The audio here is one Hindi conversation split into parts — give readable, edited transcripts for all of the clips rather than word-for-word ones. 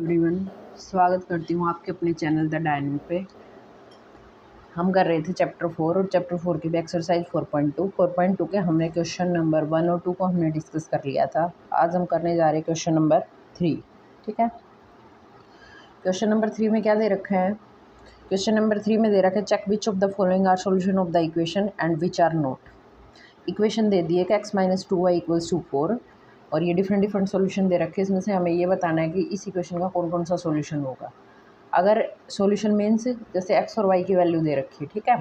एवरीवन, स्वागत करती हूँ आपके अपने चैनल द डायनिंग पे। हम कर रहे थे चैप्टर 4 और चैप्टर 4 की भी एक्सरसाइज 4.2 के हमने क्वेश्चन नंबर 1 और 2 को हमने डिस्कस कर लिया था। आज हम करने जा रहे हैं क्वेश्चन नंबर 3। ठीक है, क्वेश्चन नंबर 3 में क्या दे रखा है? क्वेश्चन नंबर 3 में दे रखा है check which of the following are solution of the equation and which are not. Equation दे दी है कि x-2y = 4 और ये डिफरेंट सॉल्यूशन दे रखे हैं। इसमें से हमें ये बताना है कि इस इक्वेशन का कौन कौन सा सॉल्यूशन होगा। अगर सॉल्यूशन मीन्स जैसे x और y की वैल्यू दे रखी है, ठीक है,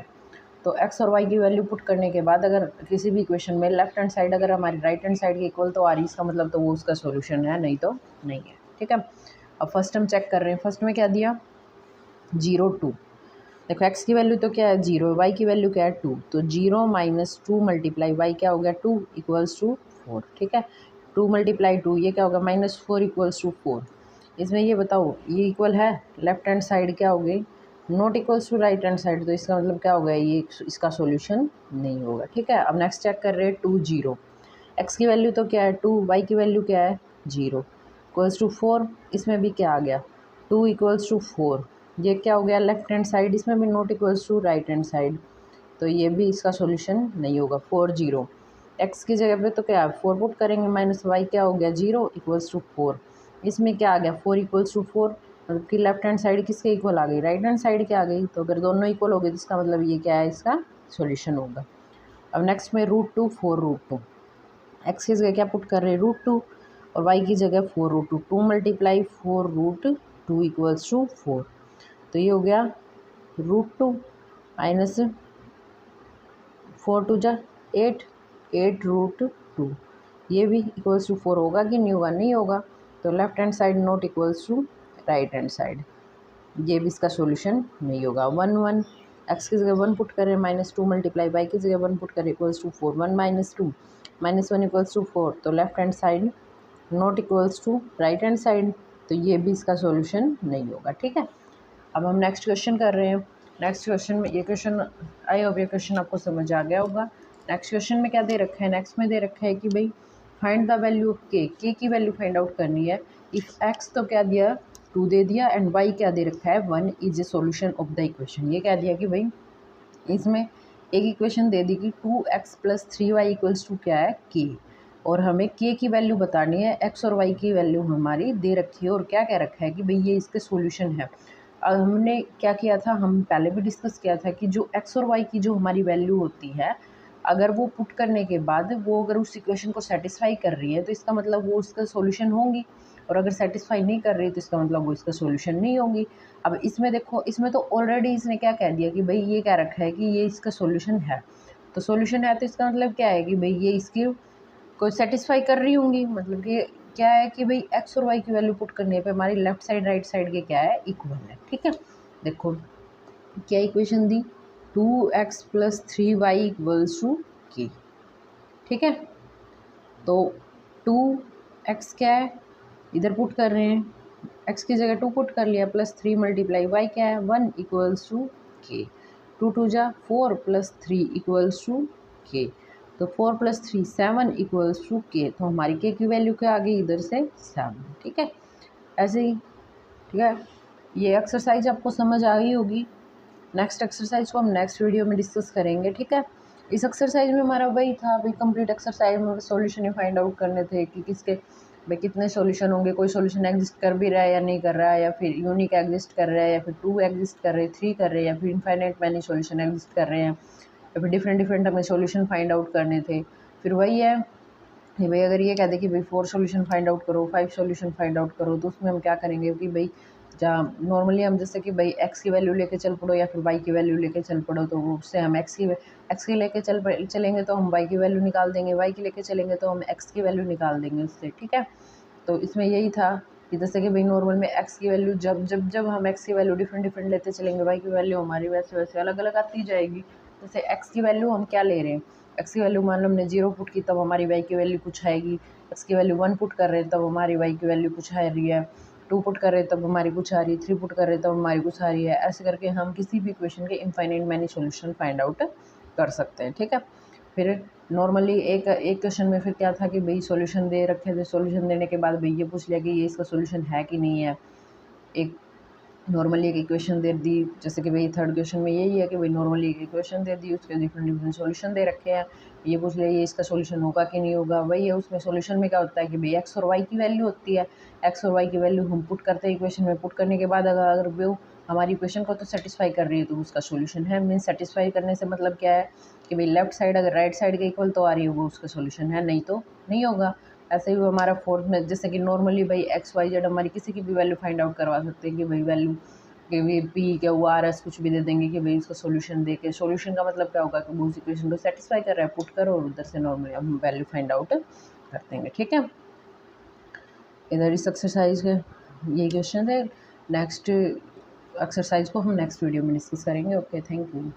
तो x और y की वैल्यू पुट करने के बाद अगर किसी भी इक्वेशन में लेफ्ट हैंड साइड अगर हमारी राइट हैंड साइड के इक्वल तो आ रही, इसका मतलब तो वो उसका सॉल्यूशन है, नहीं तो नहीं है। ठीक है, अब फर्स्ट हम चेक कर रहे हैं। फर्स्ट में क्या दिया? 0 2। देखो x की वैल्यू तो क्या है 0, y की वैल्यू क्या है 2, तो 0 - 2 × y क्या हो गया 2 = 4। ठीक है, 2 × 2 ये क्या होगा -4 = 4। इसमें ये बताओ ये इक्वल है, लेफ्ट हैंड साइड क्या हो गई not equals to right hand side, तो इसका मतलब क्या होगा ये इसका सॉल्यूशन नहीं होगा। ठीक है, अब नेक्स्ट चेक कर रहे हैं 2 0। x की वैल्यू तो क्या है 2, y की वैल्यू क्या है 0 = 4। इसमें भी क्या आ गया 2 = 4। ये क्या हो गया लेफ्ट हैंड साइड, इसमें भी not equals to right hand side, तो ये भी इसका सॉल्यूशन नहीं होगा। 4 0 x की जगह पे तो क्या 4 पुट करेंगे माइनस y क्या हो गया 0 = 4। इसमें क्या आ गया 4 = 4, मतलब कि लेफ्ट हैंड साइड किसके इक्वल आ गई राइट हैंड साइड के आ गई, तो अगर दोनों इक्वल हो गए तो इसका मतलब ये क्या है इसका सॉल्यूशन होगा। अब नेक्स्ट में √2 4 √2, x की जगह क्या पुट कर रहे हैं √2 और y की जगह 4 √2, 2 × 4 √2 = 4, तो ये हो गया √2 माइनस 4 2 जा 8 8 √2, ये भी इक्वल्स टू 4 होगा कि नहीं होगा? नहीं होगा, तो left hand side not equals to right hand side, ये भी इसका सॉल्यूशन नहीं होगा। 1 1 x की जगह 1 पुट करें -2 × y की जगह 1 पुट करें इक्वल्स टू 4, 1 - 2 -1 = 4, तो left hand side not equals to right hand side, तो ये भी इसका सॉल्यूशन नहीं होगा। ठीक है, अब हम नेक्स्ट क्वेश्चन कर रहे हैं। नेक्स्ट क्वेश्चन में ये क्वेश्चन आई होप ये क्वेश्चन आपको समझ आ गया होगा। नेक्स्ट क्वेश्चन में क्या दे रखा है? नेक्स्ट में दे रखा है कि भाई फाइंड द वैल्यू ऑफ के की वैल्यू फाइंड आउट करनी है। इफ़ एक्स तो क्या दिया 2 दे दिया एंड वाई क्या दे रखा है 1 is a solution of the equation. ये क्या दिया कि भाई इसमें एक इक्वेशन दे दी कि 2x + 3y = क्या है के, और हमें के की वैल्यू बतानी है, एक्स और वाई की वैल्यू हमारी दे रखी है और क्या कह रखा है कि भाई ये इसके सॉल्यूशन है। अब हमने क्या किया था, हम पहले भी डिस्कस किया था कि जो एक्स और वाई की जो हमारी वैल्यू होती है, अगर वो पुट करने के बाद वो अगर उस इक्वेशन को सेटिस्फाई कर रही है तो इसका मतलब वो उसका सॉल्यूशन होंगी, और अगर सेटिस्फाई नहीं कर रही तो इसका मतलब वो इसका सॉल्यूशन नहीं होंगी। अब इसमें देखो, इसमें तो ऑलरेडी इसने क्या कह दिया कि भाई ये क्या रखा है कि ये इसका सॉल्यूशन है, तो सॉल्यूशन है तो इसका मतलब क्या है कि भाई ये इसकी को सेटिस्फाई कर रही होंगी, मतलब कि क्या है कि भाई एक्स और वाई की वैल्यू पुट करने पे हमारी लेफ्ट साइड राइट साइड के क्या है इक्वल है। ठीक है, देखो क्या इक्वेशन दी 2x + 3y = के। ठीक है, तो 2x क्या है इधर पुट कर रहे हैं, x की जगह 2 पुट कर लिया, +3 × y क्या है 1 = k, 2 2 जा 4 + 3 = k, तो 4 + 3 7 = k, तो हमारी k की वैल्यू क्या आ गई इधर से 7। ठीक है, ऐसे ही। ठीक है, ये एक्सरसाइज आपको समझ आ गई होगी। नेक्स्ट एक्सरसाइज को हम नेक्स्ट वीडियो में डिस्कस करेंगे। ठीक है, इस एक्सरसाइज में हमारा वही था भाई कंप्लीट एक्सरसाइज में सॉल्यूशन ही फाइंड आउट करने थे कि किसके भाई कितने सॉल्यूशन होंगे, कोई सॉल्यूशन एग्जिस्ट कर भी रहा है या नहीं कर रहा है, या फिर यूनिक एग्जिस्ट कर रहा है, या फिर 2 एग्जिस्ट कर रहे हैं, 3 कर रहे हैं, या फिर इनफाइनाइट मैनी सॉल्यूशन एग्जिस्ट कर रहे हैं, या फिर डिफरेंट हमें सॉल्यूशन फाइंड आउट करने थे। फिर वही है कि भाई अगर ये कहते कि भाई 4 सॉल्यूशन फाइंड आउट करो, 5 सॉल्यूशन फाइंड आउट करो, तो उसमें हम क्या करेंगे कि भाई जहाँ नॉर्मली हम जैसे कि भाई एक्स की वैल्यू लेके चल पड़ो या फिर वाई की वैल्यू लेके चल पड़ो, तो उससे हम एक्स की लेके चलेंगे तो हम वाई की वैल्यू निकाल देंगे, वाई की लेके चलेंगे तो हम एक्स की वैल्यू निकाल देंगे उससे। ठीक है, तो इसमें यही था कि जैसे कि भाई नॉर्मल में एक्स की वैल्यू जब हम एक्स की वैल्यू डिफरेंट लेते चलेंगे, वाई की वैल्यू हमारी वैसे वैसे अलग अलग आती जाएगी। जैसे एक्स की वैल्यू हम क्या ले रहे हैं, एक्स की वैल्यू मान लो हमने 0 पुट की तब हमारी वाई की वैल्यू कुछ आएगी, एक्स की वैल्यू 1 पुट कर रहे हैं तब हमारी वाई की वैल्यू कुछ आ रही है, 2 पुट कर रहे हैं तब हमारी कुछ आ रही है, 3 पुट कर रहे हैं तब हमारी कुछ आ रही है। ऐसे करके हम किसी भी इक्वेशन के infinite many solution find out कर सकते हैं। ठीक है, फिर नॉर्मली एक क्वेश्चन में फिर क्या था कि भाई सॉल्यूशन दे रखे थे, सॉल्यूशन देने के बाद भाई ये पूछ लिया कि ये इसका सॉल्यूशन है कि नहीं है, एक नॉर्मली एक इक्वेशन दे दी, जैसे कि भाई थर्ड क्वेश्चन में यही है कि भाई नॉर्मली एक इक्वेशन दे दी, उसके डिफरेंट डिफरेंट सॉल्यूशन दे रखे हैं, ये पूछ लिया ये इसका सॉल्यूशन होगा कि नहीं होगा। वही है, उसमें सॉल्यूशन में क्या होता है कि भाई एक्स और वाई की वैल्यू होती है, एक्स और वाई की वैल्यू हम पुट करते हैं इक्वेशन में, पुट करने के बाद अगर वो हमारी इक्वेशन को तो सेटिस्फाई कर रही है तो उसका सोल्यूशन है। मीन सेटिस्फाई करने से मतलब क्या है कि भाई लेफ्ट साइड अगर राइट साइड के इक्वल तो आ रही है वो उसका सोल्यूशन है, नहीं तो नहीं होगा। ऐसे ही वो हमारा फोर्थ में जैसे कि नॉर्मली भाई एक्स वाई जेड हमारी किसी की भी वैल्यू फाइंड आउट करवा सकते हैं कि भाई वैल्यू कि भाई पी क्या हुआ आर एस कुछ भी दे देंगे कि भाई उसका सॉल्यूशन दे के, सॉल्यूशन का मतलब क्या होगा कि वो उस इक्वेशन को सेटिस्फाई कर रहा है, पुट करो और उधर से नॉर्मली हम वैल्यू फाइंड आउट कर देंगे। ठीक है, इधर इस एक्सरसाइज के ये क्वेश्चन है। नेक्स्ट एक्सरसाइज को हम नेक्स्ट वीडियो में डिस्कस करेंगे। Okay, thank you.